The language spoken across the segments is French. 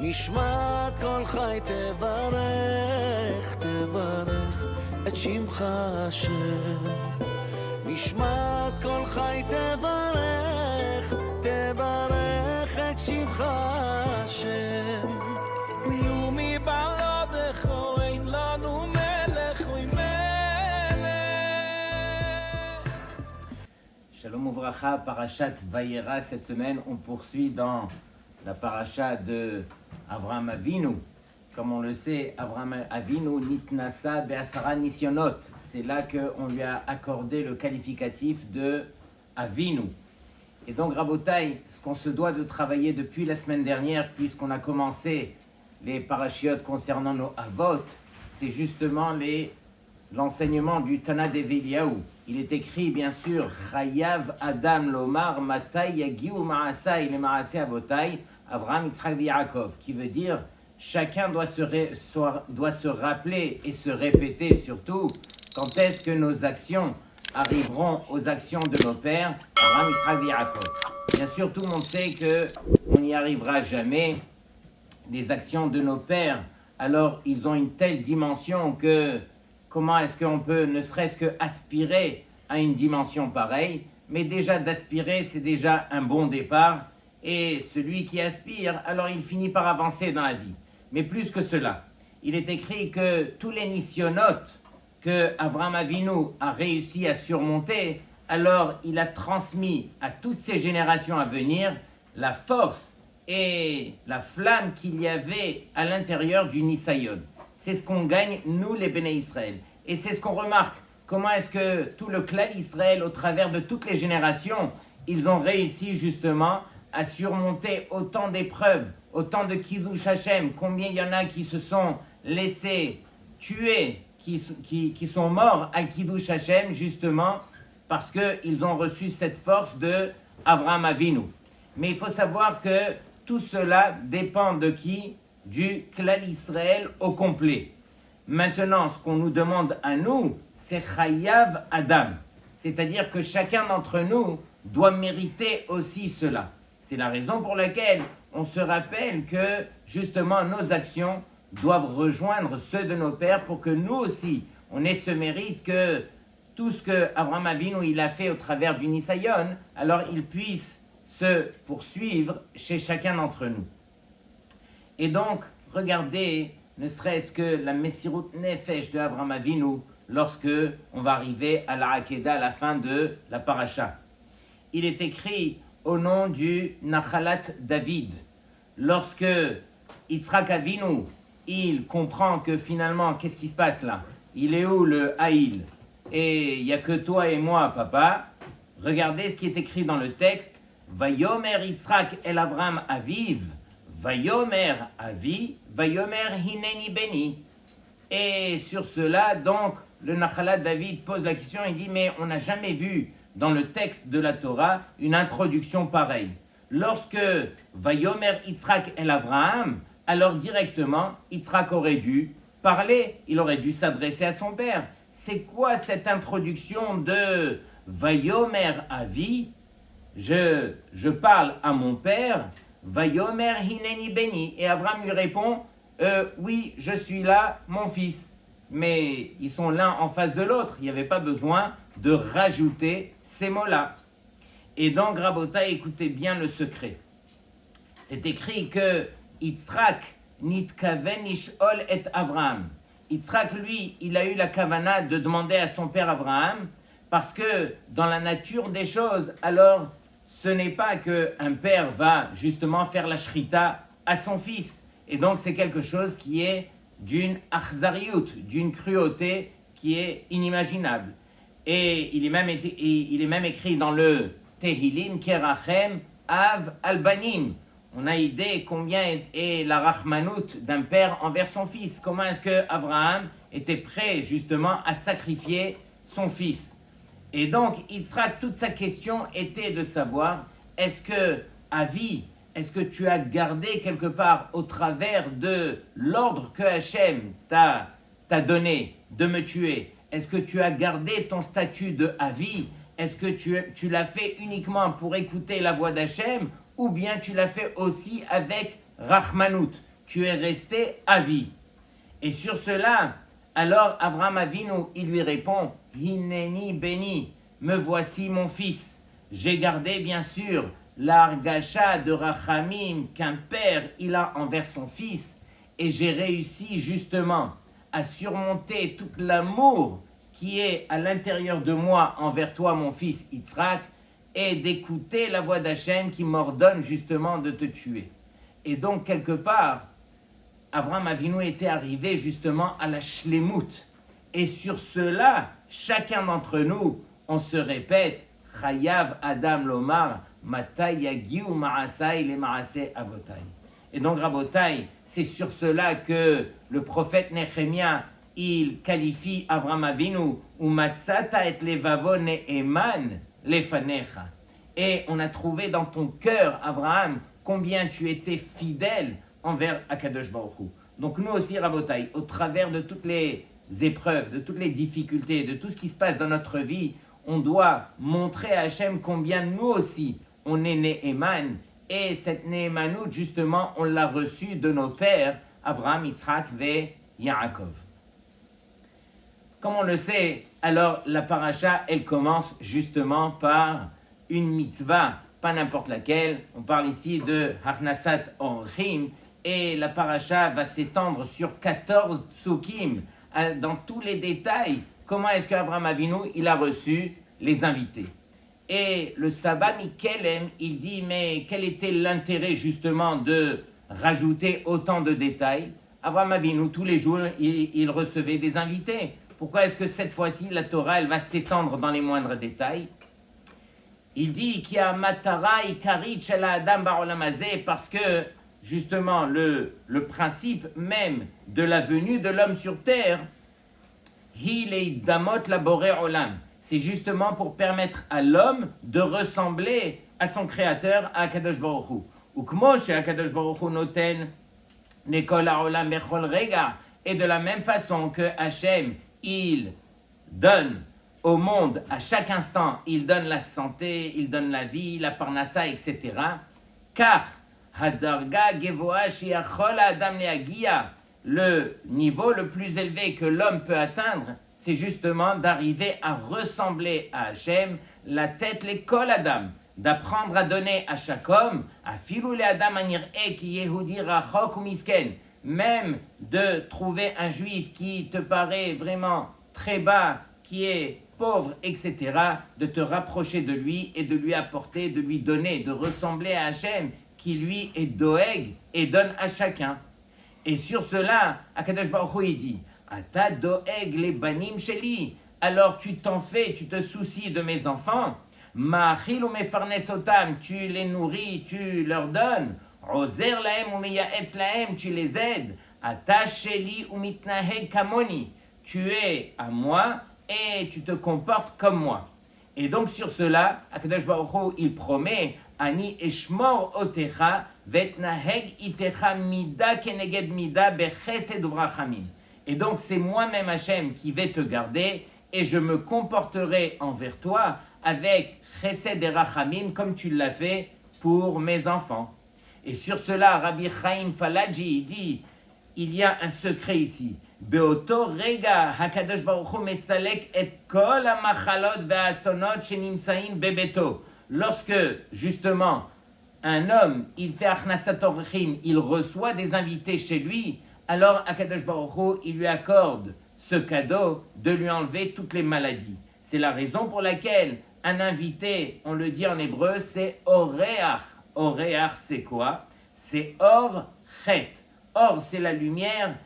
נשמת כל חי תברך, תברך את שמך השם. נשמת כל חי תברך, תברך את שמך השם. ומבלעדיך אין לנו מלך ומלך. Shalom Ouvracha, Parashat Vayera. Cette semaine, on poursuit dans la paracha de Avraham Avinu. Comme on le sait, Avraham Avinu nitnasa be'asara nisyonot. C'est là qu'on lui a accordé le qualificatif de Avinu. Et donc, Rabotai, ce qu'on se doit de travailler depuis la semaine dernière, puisqu'on a commencé les parachiotes concernant nos avot, c'est justement l'enseignement du Tana d'Eveliaou. Il est écrit, bien sûr, Chayav Adam Lomar Matai Yagiu Maasai le Maasei Avotai Avraham, Yitzhak et Yaakov, qui veut dire chacun doit se rappeler et se répéter surtout quand est-ce que nos actions arriveront aux actions de nos pères, Avraham, Yitzhak et Yaakov. Bien sûr, tout le monde sait qu'on n'y arrivera jamais. Les actions de nos pères, alors ils ont une telle dimension que comment est-ce qu'on peut ne serait-ce que aspirer à une dimension pareille, mais déjà d'aspirer, c'est déjà un bon départ, et celui qui aspire, alors il finit par avancer dans la vie. Mais plus que cela, il est écrit que tous les nisyonotes que Avraham Avinu a réussi à surmonter, alors il a transmis à toutes ces générations à venir la force et la flamme qu'il y avait à l'intérieur du Nisayon. C'est ce qu'on gagne, nous les Béné Israël. Et c'est ce qu'on remarque. Comment est-ce que tout le clan d'Israël, au travers de toutes les générations, ils ont réussi justement à surmonter autant d'épreuves, autant de Kiddush Hashem. Combien il y en a qui se sont laissés tuer, qui sont morts à Kiddush Hashem, justement, parce qu'ils ont reçu cette force de Avraham Avinu. Mais il faut savoir que tout cela dépend de qui? Du clan Israël au complet. Maintenant, ce qu'on nous demande à nous, c'est Chayav Adam. C'est-à-dire que chacun d'entre nous doit mériter aussi cela. C'est la raison pour laquelle on se rappelle que, justement, nos actions doivent rejoindre ceux de nos pères pour que nous aussi, on ait ce mérite que tout ce que Avraham Avinu il a fait au travers du Nisayon, alors il puisse se poursuivre chez chacun d'entre nous. Et donc, regardez, ne serait-ce que la Messirut Nefesh de Avraham Avinu, lorsque on va arriver à la Hakeda, à la fin de la paracha. Il est écrit au nom du Nachalat David, lorsque Yitzhak Avinu, il comprend que finalement, qu'est-ce qui se passe là? Il est où le Haïl? Et il n'y a que toi et moi, papa. Regardez ce qui est écrit dans le texte. Vayomer Yitzhak el Avraham Aviv. Vayomer Avi, Vayomer Hineni Beni. Et sur cela, donc, le Nachalat David pose la question, il dit, mais on n'a jamais vu dans le texte de la Torah une introduction pareille. Lorsque Vayomer Yitzhak el Avraham, alors directement, Yitzhak aurait dû parler, il aurait dû s'adresser à son père. C'est quoi cette introduction de Vayomer Avi? Je parle à mon père, Vayomer Hineni Beni. Et Avraham lui répond, oui, je suis là, mon fils. Mais ils sont l'un en face de l'autre. Il n'y avait pas besoin de rajouter ces mots-là. Et donc, Rabota, écoutez bien le secret. C'est écrit que Yitzhak nitkaven ishol et Avraham. Yitzhak, lui, il a eu la kavana de demander à son père Avraham, parce que dans la nature des choses, alors, ce n'est pas qu'un père va justement faire la shrita à son fils. Et donc, c'est quelque chose qui est d'une achzariout, d'une cruauté qui est inimaginable. Et il est même écrit dans le Tehillim, Kerachem, Av Albanim. On a idée combien est la rachmanout d'un père envers son fils. Comment est-ce que Abraham était prêt justement à sacrifier son fils. Et donc, Yitzhak, toute sa question était de savoir, est-ce que, à vie, est-ce que tu as gardé quelque part au travers de l'ordre que Hachem t'a donné de me tuer, est-ce que tu as gardé ton statut de Avi? Est-ce que tu l'as fait uniquement pour écouter la voix d'Hachem ou bien tu l'as fait aussi avec Rachmanout? tu es resté à vie. Et sur cela, alors Abraham Avinu, il lui répond, Hineni béni, me voici mon fils. J'ai gardé bien sûr l'argacha de Rachamim qu'un père il a envers son fils, et j'ai réussi justement à surmonter tout l'amour qui est à l'intérieur de moi envers toi, mon fils Yitzhak, et d'écouter la voix d'Hachem qui m'ordonne justement de te tuer. Et donc, quelque part, Abraham Avinu était arrivé justement à la shlemut. Et sur cela, chacun d'entre nous, on se répète, Chayav Adam Lomar, Matai Yagiu Maasai le Maaseh Avotai. Et donc, Rabotai, c'est sur cela que le prophète Nehemia, il qualifie Abraham Avinu, ou Matzata et Levavo Ne'eman Lefanecha. Et on a trouvé dans ton cœur, Abraham, combien tu étais fidèle envers Akadosh Baruch Hu. Donc nous aussi, Rabotai, au travers de toutes les épreuves, de toutes les difficultés, de tout ce qui se passe dans notre vie, on doit montrer à Hachem combien nous aussi, on est Ne'eman. Et cette Ne'emanout, justement, on l'a reçue de nos pères, Abraham, Yitzhak et Yaakov. Comme on le sait, alors la paracha, elle commence justement par une mitzvah, pas n'importe laquelle. On parle ici de Harnasat Orchim, et la paracha va s'étendre sur 14 psukim, dans tous les détails, comment est-ce qu'Abraham Avinu, il a reçu les invités. Et le Saba Mikelem, il dit, mais quel était l'intérêt justement de rajouter autant de détails? Abraham Avinu, tous les jours, il recevait des invités. Pourquoi est-ce que cette fois-ci, la Torah, elle va s'étendre dans les moindres détails? Il dit qu'il y a Matara Ikarit Shela Adam Barolam Hazeh, parce que justement le principe même de la venue de l'homme sur terre, Hilei Damot Laboré Olam, c'est justement pour permettre à l'homme de ressembler à son créateur, à Akadosh Baruch Hu. Ukmo she Akadosh Baruch Hu noten nekol haolam bechol rega, et de la même façon que Hachem, il donne au monde, à chaque instant, il donne la santé, il donne la vie, la parnassa, etc. Car, hadarga gevoa shiachol adam leagia, le niveau le plus élevé que l'homme peut atteindre, c'est justement d'arriver à ressembler à Hachem, la tête, les kol adam, d'apprendre à donner à chaque homme, à filou le adam anir ki yehudi rachok ou misken, même de trouver un juif qui te paraît vraiment très bas, qui est pauvre, etc., de te rapprocher de lui et de lui apporter, de lui donner, de ressembler à Hachem, qui lui est doeg et donne à chacun. Et sur cela, Akadosh Baruch Hu, il dit, Ata doeg les banim sheli, alors tu t'en fais, tu te soucies de mes enfants, ma'achil ou mefarnes otam, tu les nourris, tu leur donnes, ozer lahem ou meyaetz lahem, tu les aides, Ata sheli ou mitnaheg kamoni, tu es à moi et tu te comportes comme moi. Et donc sur cela, Akadosh Baruch Hu, il promet, Ani eshmor otecha vetnaheg itecha mida keneged mida bechesed uvrachamim. Et donc c'est moi-même Hachem qui vais te garder et je me comporterai envers toi avec chesed et rachamim comme tu l'as fait pour mes enfants. Et sur cela, Rabbi Chaim Falaji, il dit, il y a un secret ici. Beoto rega hakadosh baruch hu mesalek et kol hamachalot ve'asonot shenimtzaim bebeto. Lorsque justement un homme il fait achnasat orchim, il reçoit des invités chez lui, alors Akadosh Baruch Hu, il lui accorde ce cadeau de lui enlever toutes les maladies. C'est la raison pour laquelle un invité, on le dit en hébreu, c'est oreach. Oreach, c'est quoi? C'est or chet. Or, c'est la lumière.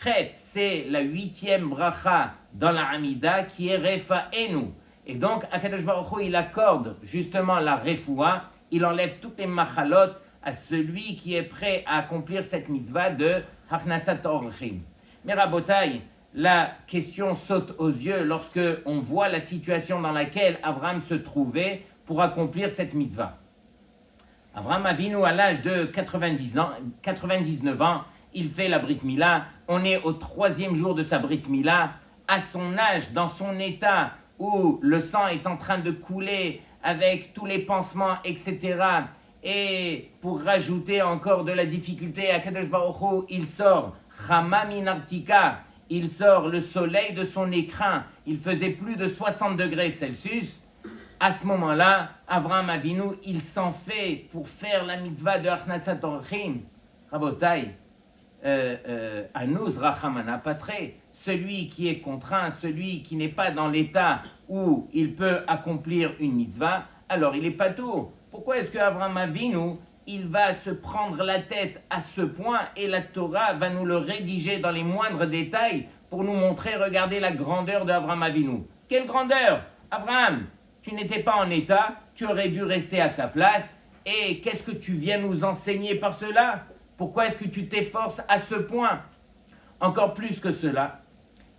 Chet, c'est la 8e bracha dans la Hamida qui est Refaenu. Et donc, Akadosh Baruch Hu, il accorde justement la refoua, il enlève toutes les machalot à celui qui est prêt à accomplir cette mitzvah de Hachnasat Orchim. Mais Rabotai, la question saute aux yeux lorsque on voit la situation dans laquelle Abraham se trouvait pour accomplir cette mitzvah. Abraham Avinu, à l'âge de 99 ans, il fait la Brit Mila. On est au 3e jour de sa Brit Mila. À son âge, dans son état où le sang est en train de couler avec tous les pansements, etc. Et pour rajouter encore de la difficulté, Akadosh Baruch Hu, il sort Chama Minartika, il sort le soleil de son écrin. Il faisait plus de 60 degrés Celsius. À ce moment-là, Avraham Avinu, il s'en fait pour faire la mitzvah de Achnasat Orchim. Rabotai, Anuz Rachamana Patre, celui qui est contraint, celui qui n'est pas dans l'état où il peut accomplir une mitzvah, alors il est patour. Pourquoi est-ce que Avraham Avinu, il va se prendre la tête à ce point et la Torah va nous le rédiger dans les moindres détails pour nous montrer, regardez la grandeur d'Avraham Avinu. Quelle grandeur! Abraham, tu n'étais pas en état, tu aurais dû rester à ta place. Et qu'est-ce que tu viens nous enseigner par cela? Pourquoi est-ce que tu t'efforces à ce point? Encore plus que cela,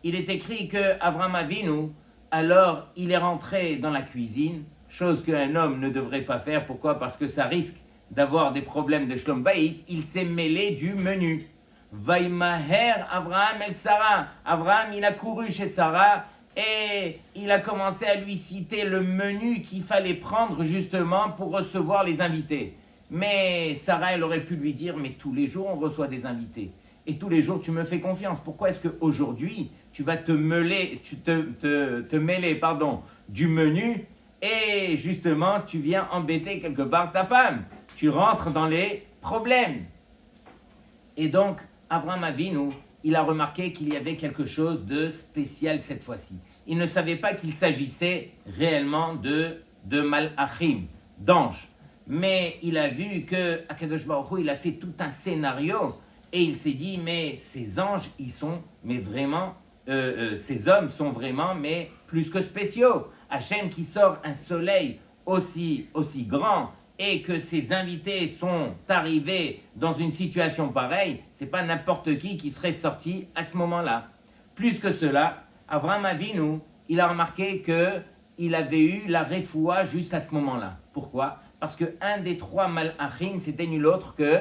il est écrit que Avraham Avinu, alors il est rentré dans la cuisine, chose qu'un homme ne devrait pas faire. Pourquoi? Parce que ça risque d'avoir des problèmes de Shlom Bayit. Il s'est mêlé du menu. Vaimaher Avraham el Sarah. Avraham, il a couru chez Sarah et il a commencé à lui citer le menu qu'il fallait prendre justement pour recevoir les invités. Mais Sarah, elle aurait pu lui dire, mais tous les jours on reçoit des invités. Et tous les jours tu me fais confiance. Pourquoi est-ce qu'aujourd'hui tu vas te mêler, du menu et justement tu viens embêter quelque part ta femme? Tu rentres dans les problèmes. Et donc, Avraham Avinu, il a remarqué qu'il y avait quelque chose de spécial cette fois-ci. Il ne savait pas qu'il s'agissait réellement de malachim, d'anges. Mais il a vu que Akadosh Baruch Hu, il a fait tout un scénario et il s'est dit, mais ces anges, ils sont, mais vraiment, ces hommes sont vraiment, mais plus que spéciaux. Hachem qui sort un soleil aussi grand et que ses invités sont arrivés dans une situation pareille, c'est pas n'importe qui serait sorti à ce moment-là. Plus que cela, Avraham Avinu, il a remarqué qu'il avait eu la refoua juste à ce moment-là. Pourquoi? Parce qu'un des trois malachim, c'était nul autre que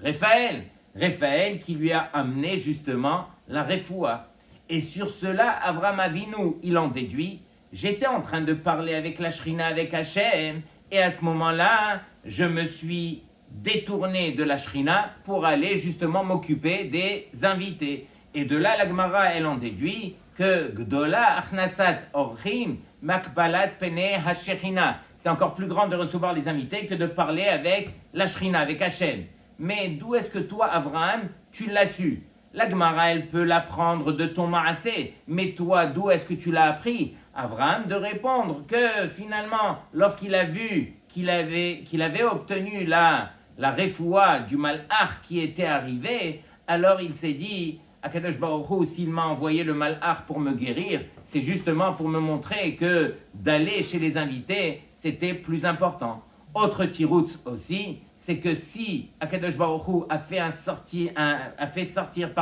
Raphaël. Raphaël qui lui a amené justement la refoua. Et sur cela, Avraham Avinu, il en déduit, j'étais en train de parler avec la Shrina, avec Hachem, et à ce moment-là, je me suis détourné de la Shrina pour aller justement m'occuper des invités. Et de là, la Gemara, elle en déduit que Gdola Achnasat Orchim Makbalat Pene Hashechina. C'est encore plus grand de recevoir les invités que de parler avec la Shrina, avec Hachem. Mais d'où est-ce que toi, Avraham, tu l'as su? La Gemara, elle peut l'apprendre de ton Maasé, mais toi, d'où est-ce que tu l'as appris? Avraham de répondre que finalement, lorsqu'il a vu qu'il avait obtenu la refoua du malach qui était arrivé, alors il s'est dit, Akadosh Baruch Hu, s'il m'a envoyé le malach pour me guérir, c'est justement pour me montrer que d'aller chez les invités, c'était plus important. Autre tiroutz aussi, c'est que si Akadosh Baruch Hu a fait sortir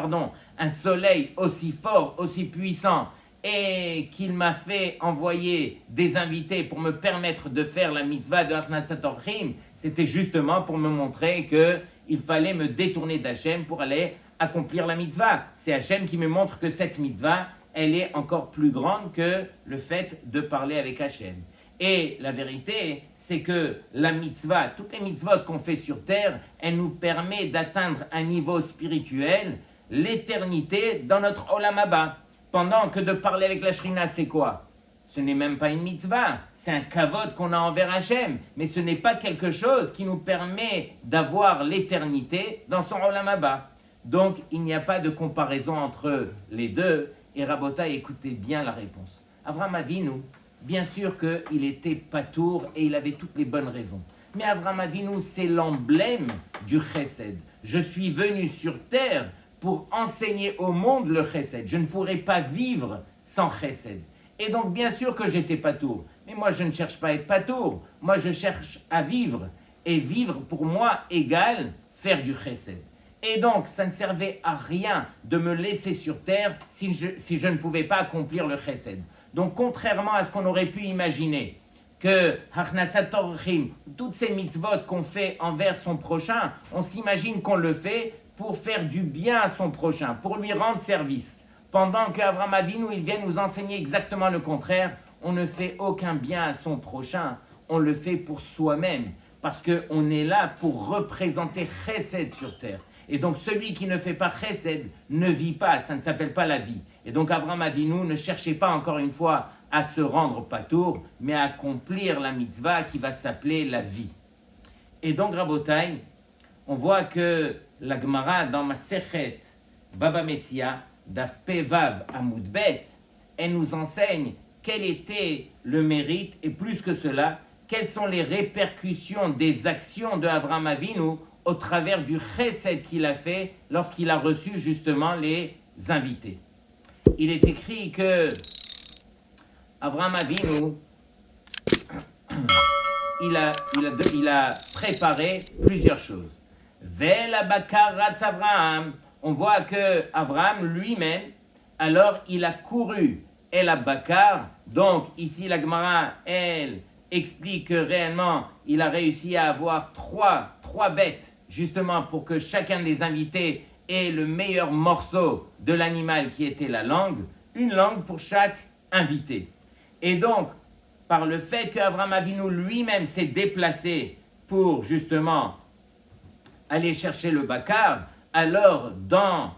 un soleil aussi fort, aussi puissant, et qu'il m'a fait envoyer des invités pour me permettre de faire la mitzvah de Achnasat Orchim, c'était justement pour me montrer qu'il fallait me détourner d'Hachem pour aller accomplir la mitzvah. C'est Hachem qui me montre que cette mitzvah, elle est encore plus grande que le fait de parler avec Hachem. Et la vérité, c'est que la mitzvah, toutes les mitzvot qu'on fait sur terre, elle nous permet d'atteindre un niveau spirituel, l'éternité dans notre Olam Haba. Pendant que de parler avec la Shrina, c'est quoi? Ce n'est même pas une mitzvah, c'est un kavod qu'on a envers Hachem, mais ce n'est pas quelque chose qui nous permet d'avoir l'éternité dans son Olam Haba. Donc, il n'y a pas de comparaison entre les deux. Et Rabotai, écoutez bien la réponse. Avraham Avinu, bien sûr qu'il était patour et il avait toutes les bonnes raisons. Mais Avraham Avinu, c'est l'emblème du chesed. Je suis venu sur terre pour enseigner au monde le chesed. Je ne pourrais pas vivre sans chesed. Et donc, bien sûr que j'étais patour. Mais moi, je ne cherche pas à être patour. Moi, je cherche à vivre. Et vivre, pour moi, égale faire du chesed. Et donc, ça ne servait à rien de me laisser sur terre si je ne pouvais pas accomplir le chesed. Donc, contrairement à ce qu'on aurait pu imaginer, que Achnasat Orchim, toutes ces mitzvot qu'on fait envers son prochain, on s'imagine qu'on le fait pour faire du bien à son prochain, pour lui rendre service. Pendant qu'Avraham Avinu, il vient nous enseigner exactement le contraire, on ne fait aucun bien à son prochain, on le fait pour soi-même. parce qu'on est là pour représenter Chesed sur terre. Et donc celui qui ne fait pas Chesed ne vit pas, ça ne s'appelle pas la vie. Et donc Avraham Avinu ne cherchait pas encore une fois à se rendre patour, mais à accomplir la mitzvah qui va s'appeler la vie. Et donc Rabotai, on voit que la Gemara dans Masechet Bava Metzia, Daf Pe Vav Amud Bet, elle nous enseigne quel était le mérite et plus que cela, quelles sont les répercussions des actions de Avraham Avinu au travers du chesed qu'il a fait lorsqu'il a reçu justement les invités. Il est écrit que Avraham Avinu, il a préparé plusieurs choses. Vela bakaratz Avraham, on voit que Avraham lui-même, alors il a couru El Bakar. Donc ici la Gemara, elle explique que réellement il a réussi à avoir trois bêtes, justement pour que chacun des invités ait le meilleur morceau de l'animal qui était la langue, une langue pour chaque invité. Et donc, par le fait qu'Avraham Avinu lui-même s'est déplacé pour justement aller chercher le Bakar, alors dans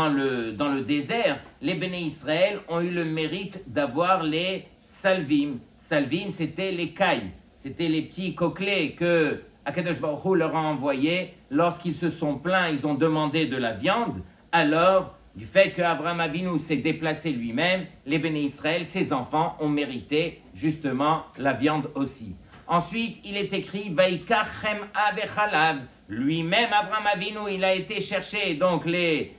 le désert, les Béné Israël ont eu le mérite d'avoir les salvim. Salvim, c'était les cailles, c'était les petits coquelets que Akadosh Baruch Hu leur a envoyés lorsqu'ils se sont plaints, ils ont demandé de la viande. Alors, du fait qu'Avraham Avinu s'est déplacé lui-même, les Béné Israël, ses enfants, ont mérité justement la viande aussi. Ensuite, il est écrit Vaikach chem'a vechalav. Lui-même, Avraham Avinu, il a été chercher donc les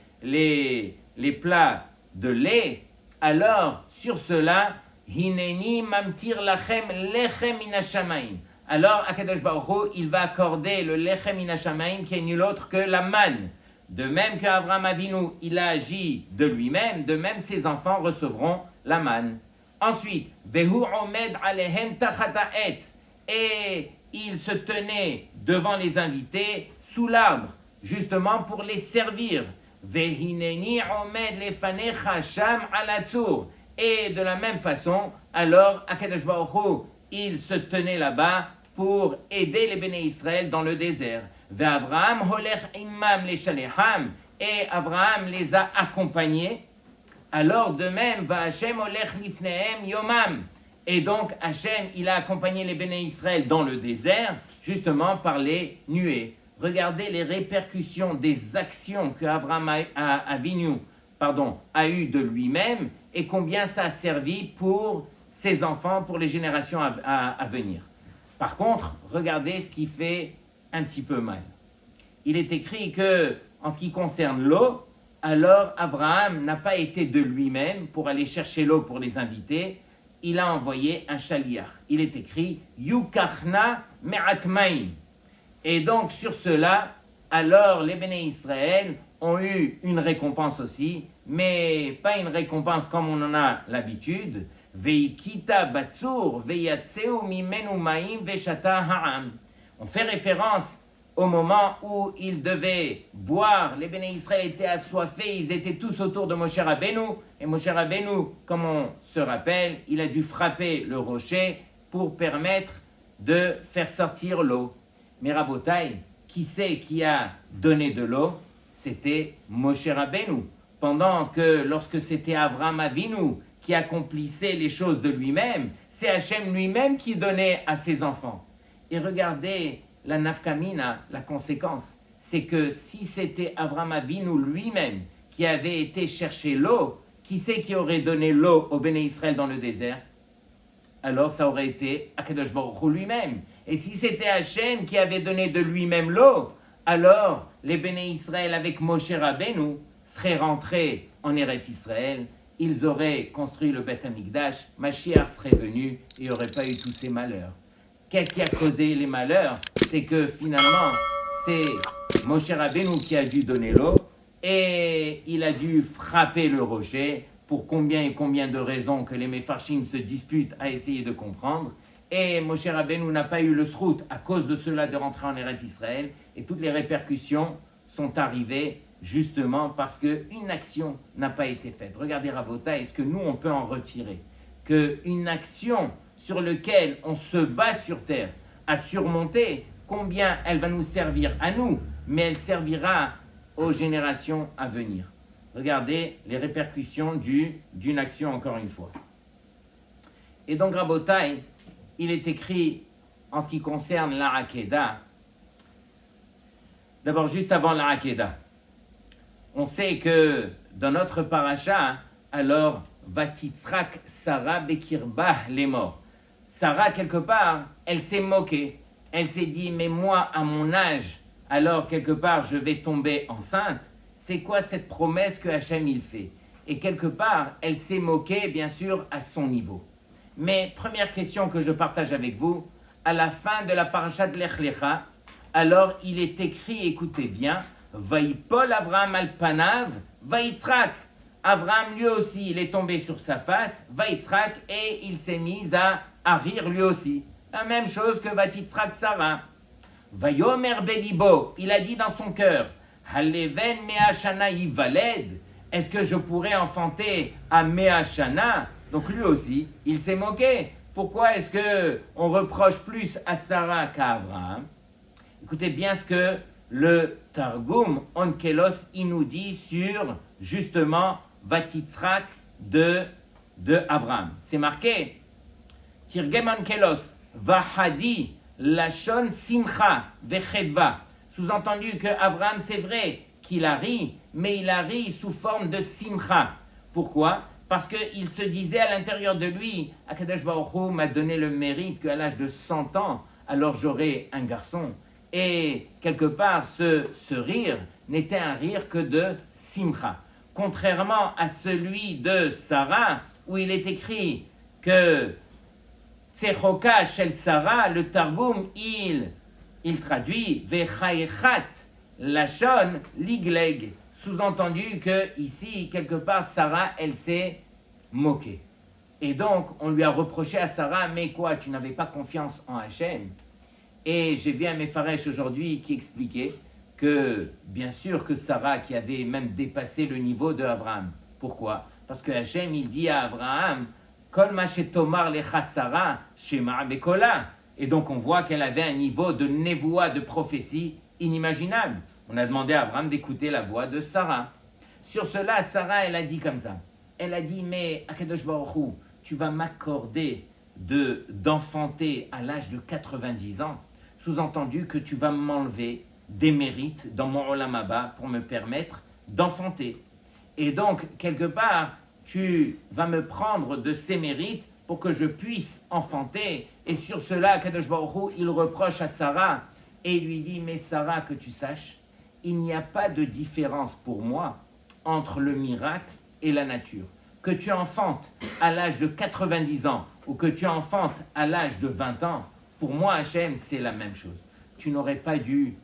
plats de lait. Alors, sur cela, Hineni mamtir lachem lechem minashamaim. Alors, Akadosh Baruch Hu, il va accorder le lechem minashamaim qui est nul autre que la manne. De même qu'Avraham Avinu, il a agi de lui-même, de même ses enfants recevront la manne. Ensuite, Vehu omed alehem tachat ha'etz. Et il se tenait devant les invités sous l'arbre, justement pour les servir. Vehineni omed lefanecha sham alatzur. Et de la même façon, alors Akadosh Baruch Hu, il se tenait là-bas pour aider les Béné Israël dans le désert. Ve'Avraham holech imam leshalecham. Et Avraham les a accompagnés. Alors de même, va Hashem holech lifnehem yomam. Et donc Hashem, il a accompagné les Béné Israël dans le désert, justement par les nuées. Regardez les répercussions des actions que Avraham Avinu a eu de lui-même et combien ça a servi pour ses enfants, pour les générations à venir. Par contre, regardez ce qui fait un petit peu mal. Il est écrit que, en ce qui concerne l'eau, alors Abraham n'a pas été de lui-même pour aller chercher l'eau pour les invités. Il a envoyé un chaliach. Il est écrit Yukachna me'atmaim. Et donc sur cela, alors les Béné Israël ont eu une récompense aussi, mais pas une récompense comme on en a l'habitude. Veikita batsur veyatseu mimenu maim veshata ha'am. On fait référence au moment où ils devaient boire. Les Béné Israël étaient assoiffés, ils étaient tous autour de Moshe Rabbeinu. Et Moshe Rabbeinu, comme on se rappelle, il a dû frapper le rocher pour permettre de faire sortir l'eau. Mais Rabotai, qui c'est qui a donné de l'eau? C'était Moshe Rabbeinu. Pendant que lorsque c'était Avraham Avinu qui accomplissait les choses de lui-même, c'est Hachem lui-même qui donnait à ses enfants. Et regardez la nafkamina, la conséquence, c'est que si c'était Avraham Avinu lui-même qui avait été chercher l'eau, qui c'est qui aurait donné l'eau au Béné Israël dans le désert? Alors ça aurait été Akadosh Baruch Hu lui-même. Et si c'était Hachem qui avait donné de lui-même l'eau, alors les Béné Israël avec Moshe Rabbeinu seraient rentrés en Eretz Israël, ils auraient construit le Beth Amikdash, Mashiach serait venu et il n'y aurait pas eu tous ces malheurs. Qu'est-ce qui a causé les malheurs? C'est que finalement, c'est Moshe Rabbeinu qui a dû donner l'eau et il a dû frapper le rocher pour combien et combien de raisons que les Mefarshim se disputent à essayer de comprendre. Et Moshe Rabbeinu n'a pas eu le srout à cause de cela de rentrer en Eretz Israël et toutes les répercussions sont arrivées justement parce qu'une action n'a pas été faite. Regardez Rabota, est-ce que nous on peut en retirer? Qu'une action sur laquelle on se bat sur terre à surmonter combien elle va nous servir à nous, mais elle servira aux générations à venir. Regardez les répercussions d'une action encore une fois. Et donc, Rabotai, il est écrit en ce qui concerne la Hakeda. D'abord, juste avant la Hakeda, on sait que dans notre paracha, alors, Vatitzrak Sarah Bekirba les morts. Sarah, quelque part, elle s'est moquée. Elle s'est dit, mais moi, à mon âge, alors quelque part, je vais tomber enceinte. C'est quoi cette promesse que Hachem il fait? Et quelque part, elle s'est moquée, bien sûr, à son niveau. Mais première question que je partage avec vous, à la fin de la paracha de Lech Lecha, alors il est écrit, écoutez bien, Vaïpol Avraham al Panav, Vaïtzrak. Avraham lui aussi, il est tombé sur sa face, Vaïtzrak, et il s'est mis à rire lui aussi. La même chose que Vatitzrak Sarah. Vayomer Belibo, il a dit dans son cœur, Haleven Meashana Yivaled, est-ce que je pourrais enfanter à Meashana? Donc lui aussi, il s'est moqué. Pourquoi est-ce qu'on reproche plus à Sarah qu'à Abraham? Écoutez bien ce que le Targum Onkelos il nous dit sur justement Vatitzrak de Abraham. C'est marqué Tirgem Onkelos Vahadi Lashon Simcha Vechedva. Sous-entendu que Abraham, c'est vrai qu'il a ri, mais il a ri sous forme de Simcha. Pourquoi? Parce qu'il se disait à l'intérieur de lui, Akadosh Baruch Hu m'a donné le mérite qu'à l'âge de 100 ans, alors j'aurai un garçon. Et quelque part, ce rire n'était un rire que de Simcha. Contrairement à celui de Sarah, où il est écrit que Tsechoka shel Sarah, le Targum, il traduit Vechaechat lashon ligleg. Sous-entendu que ici, quelque part, Sarah, elle s'est moquée. Et donc, on lui a reproché à Sarah, mais quoi, tu n'avais pas confiance en Hachem? Et j'ai vu un Mefaresh aujourd'hui qui expliquait que, bien sûr que Sarah, qui avait même dépassé le niveau de Abraham. Pourquoi? Parce que Hachem, il dit à Abraham, Kol ma shetomar lecha Sarah, shema bekola. Et donc, on voit qu'elle avait un niveau de névoie, de prophétie inimaginable. On a demandé à Abraham d'écouter la voix de Sarah. Sur cela, Sarah, elle a dit comme ça. Elle a dit, mais Akadosh Baruch Hu, tu vas m'accorder d'enfanter à l'âge de 90 ans. Sous-entendu que tu vas m'enlever des mérites dans mon Olam Haba pour me permettre d'enfanter. Et donc, quelque part, tu vas me prendre de ces mérites pour que je puisse enfanter. Et sur cela, Akadosh Baruch Hu, il reproche à Sarah et il lui dit, mais Sarah, que tu saches, il n'y a pas de différence pour moi entre le miracle et la nature. Que tu enfantes à l'âge de 90 ans ou que tu enfantes à l'âge de 20 ans, pour moi, Hachem, c'est la même chose. Tu n'aurais pas dû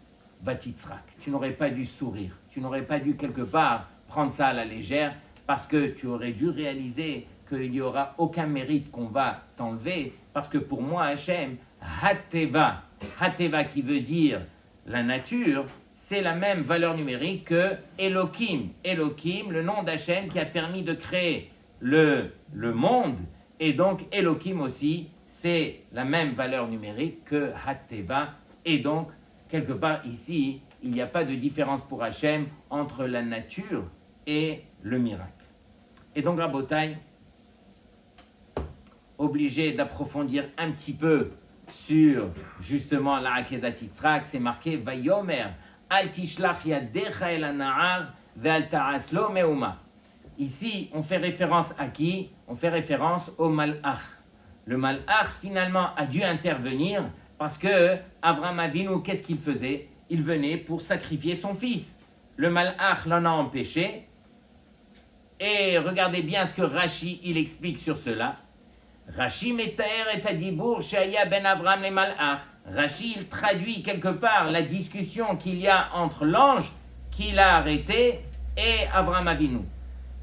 Vatitzrak, tu n'aurais pas dû sourire, tu n'aurais pas dû quelque part prendre ça à la légère parce que tu aurais dû réaliser qu'il n'y aura aucun mérite qu'on va t'enlever parce que pour moi, Hachem, Hateva, Hateva qui veut dire la nature, c'est la même valeur numérique que Elohim. Elohim, le nom d'Hachem qui a permis de créer le monde. Et donc, Elohim aussi, c'est la même valeur numérique que Hateva. Et donc, quelque part ici, il n'y a pas de différence pour Hachem entre la nature et le miracle. Et donc, Rabotai, obligé d'approfondir un petit peu sur justement la Akedat Yitzhak, c'est marqué Vayomer. Ici, on fait référence à qui? On fait référence au Malach. Le Malach, finalement, a dû intervenir parce que Avraham Avinu, qu'est-ce qu'il faisait? Il venait pour sacrifier son fils. Le Malach l'en a empêché. Et regardez bien ce que Rashi, il explique sur cela. Rashi metaer et adibour shaya ben Avraham le Malach. Rashi, il traduit quelque part la discussion qu'il y a entre l'ange qu'il a arrêté et Avraham Avinu.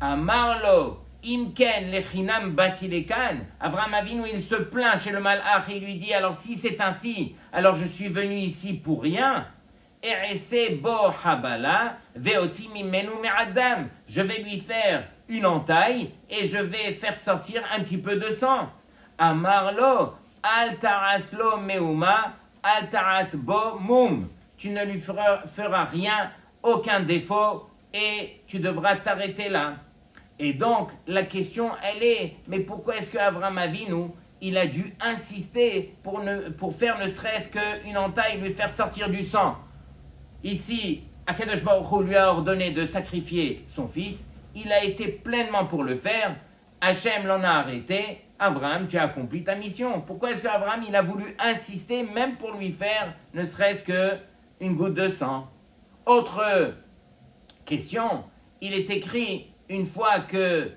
Amarlo imken lechinam batilekan. Avraham Avinu, il se plaint chez le Malach et il lui dit, alors si c'est ainsi, alors je suis venu ici pour rien. Erese bo habala veoti mimenu me'adam. Je vais lui faire une entaille et je vais faire sortir un petit peu de sang. Amarlo al taraslo meuma al ta'as bo moum. Tu ne lui feras rien, aucun défaut, et tu devras t'arrêter là. Et donc, la question, elle est, mais pourquoi est-ce qu'Avraham Avinu, il a dû insister pour faire ne serait-ce qu'une entaille, lui faire sortir du sang? Ici, Akadosh Baruch Hu lui a ordonné de sacrifier son fils, il a été pleinement pour le faire, Hachem l'en a arrêté, Abraham, tu as accompli ta mission. Pourquoi est-ce qu'Abraham, il a voulu insister, même pour lui faire ne serait-ce qu'une goutte de sang? Autre question, il est écrit une fois que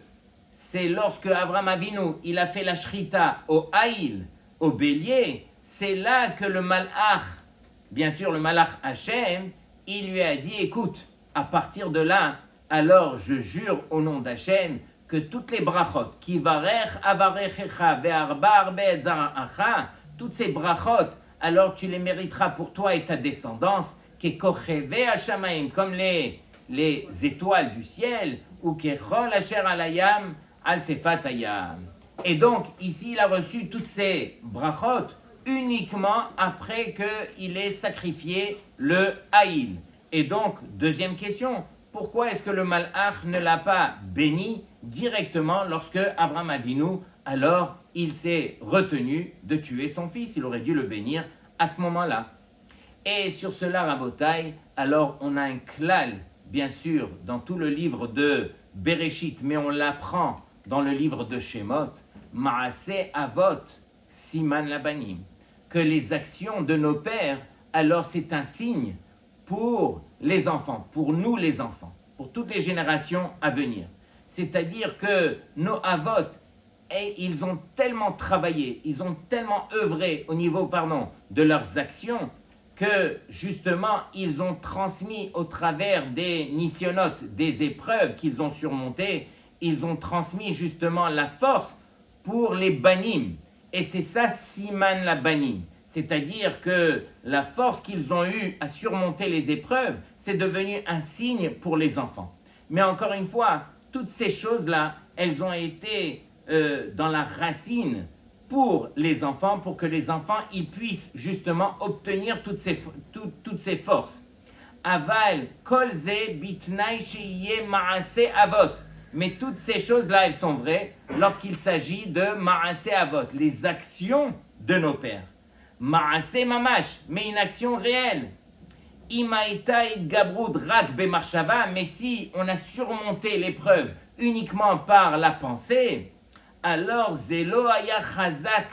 c'est lorsque Abraham Avinu, il a fait la shrita au haïl, au bélier, c'est là que le malach, bien sûr le malach Hachem, il lui a dit, écoute, à partir de là, alors je jure au nom d'Hachem que toutes les brachot, qui varech avarechecha ve'arba arbe et zara'acha, toutes ces brachot, alors tu les mériteras pour toi et ta descendance, kekocheve hashamaim, comme les étoiles du ciel, ou kechol asher alayam al sefat hayam. Et donc, ici, il a reçu toutes ces brachot uniquement après qu'il ait sacrifié le haïl. Et donc, deuxième question, pourquoi est-ce que le malach ne l'a pas béni directement lorsque Abraham Avinu, alors il s'est retenu de tuer son fils? Il aurait dû le bénir à ce moment-là. Et sur cela, Rabotai, alors on a un klal, bien sûr, dans tout le livre de Bereshit, mais on l'apprend dans le livre de Shemot, Maaseh Avot, Siman Labanim, que les actions de nos pères, alors c'est un signe pour les enfants, pour nous les enfants, pour toutes les générations à venir. C'est-à-dire que nos avot, ils ont tellement travaillé, ils ont tellement œuvré au niveau, de leurs actions, que justement, ils ont transmis au travers des nisyonotes, des épreuves qu'ils ont surmontées, ils ont transmis justement la force pour les banim. Et c'est ça, siman la banim. C'est-à-dire que la force qu'ils ont eue à surmonter les épreuves, c'est devenu un signe pour les enfants. Mais encore une fois, toutes ces choses-là, elles ont été dans la racine pour les enfants, pour que les enfants ils puissent justement obtenir toutes ces forces. Aval, kolze, bitnai, sheyeh, maaseh, avot. Mais toutes ces choses-là, elles sont vraies lorsqu'il s'agit de maaseh avot, les actions de nos pères. Maaseh mamash, mais une action réelle. Imaïta gabrud rak bemarshava, mais si on a surmonté l'épreuve uniquement par la pensée, alors zelo aya chazak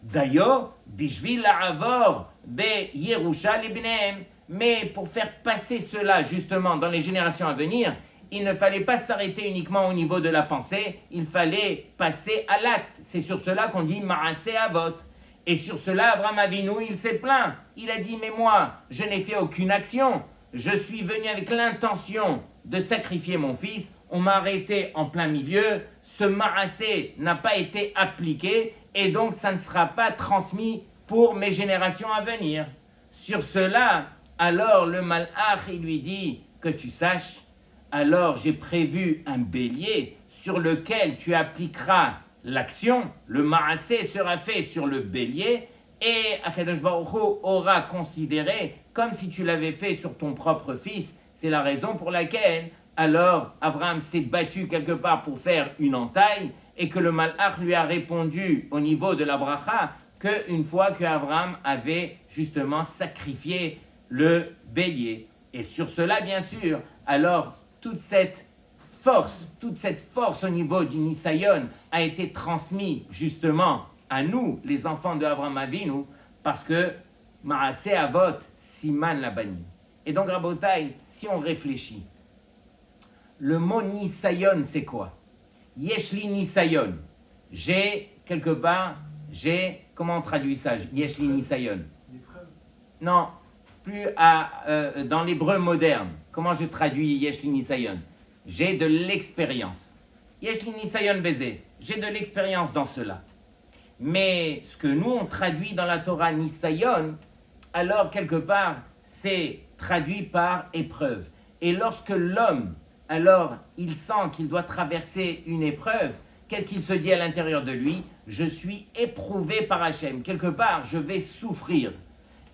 dayo bishvil la'avor be Yerusha libneem. Mais pour faire passer cela justement dans les générations à venir, il ne fallait pas s'arrêter uniquement au niveau de la pensée, il fallait passer à l'acte. C'est sur cela qu'on dit maaseh avot. Et sur cela, Abraham Avinu, il s'est plaint. Il a dit, mais moi, je n'ai fait aucune action. Je suis venu avec l'intention de sacrifier mon fils. On m'a arrêté en plein milieu. Ce maaseh n'a pas été appliqué et donc ça ne sera pas transmis pour mes générations à venir. Sur cela, alors le malach, il lui dit, que tu saches, alors j'ai prévu un bélier sur lequel tu appliqueras l'action, le maaseh sera fait sur le bélier et Akadosh Baruch Hu aura considéré comme si tu l'avais fait sur ton propre fils. C'est la raison pour laquelle alors Abraham s'est battu quelque part pour faire une entaille et que le malach lui a répondu au niveau de la bracha qu'une fois qu'Abraham avait justement sacrifié le bélier. Et sur cela, bien sûr, alors toute cette force au niveau du Nisayon a été transmise justement à nous, les enfants de Avraham Avinu, parce que Maaseh Avot, Siman Labanim. Et donc, Rabotai, si on réfléchit, le mot Nisayon, c'est quoi? Yeshli Nisayon. Comment on traduit ça? Yeshli Nisayon. Non, plus dans l'hébreu moderne. Comment je traduis Yeshli Nisayon? J'ai de l'expérience. Yeshli Nisayon Bézé. J'ai de l'expérience dans cela. Mais ce que nous, on traduit dans la Torah Nisayon, alors quelque part, c'est traduit par épreuve. Et lorsque l'homme, alors, il sent qu'il doit traverser une épreuve, qu'est-ce qu'il se dit à l'intérieur de lui? Je suis éprouvé par Hachem. Quelque part, je vais souffrir.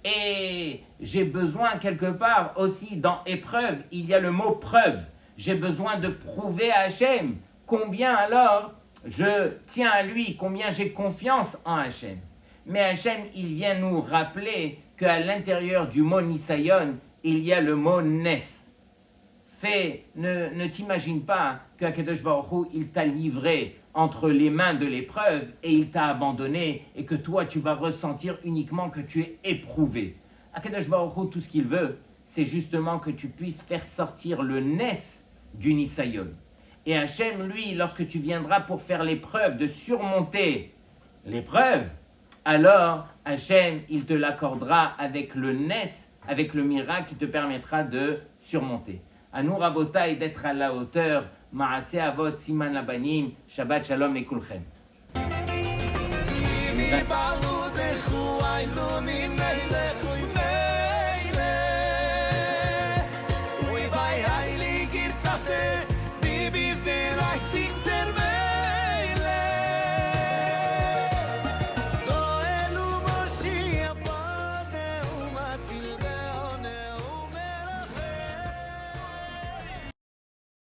Et j'ai besoin quelque part aussi dans épreuve, il y a le mot preuve. J'ai besoin de prouver à Hachem combien alors je tiens à lui, combien j'ai confiance en Hachem. Mais Hachem, il vient nous rappeler qu'à l'intérieur du mot Nisayon, il y a le mot Nes. Ne t'imagine pas qu'Akadosh Baruch Hu, il t'a livré entre les mains de l'épreuve et il t'a abandonné et que toi, tu vas ressentir uniquement que tu es éprouvé. Akadosh Baruch Hu, tout ce qu'il veut, c'est justement que tu puisses faire sortir le Nes du Nisayon. Et Hachem, lui, lorsque tu viendras pour faire l'épreuve, de surmonter l'épreuve, alors Hachem, il te l'accordera avec le Nes, avec le miracle qui te permettra de surmonter. À nous, Rabotai, d'être à la hauteur. Maaseh Avot, Siman Labanim, Shabbat Shalom et Kulchem.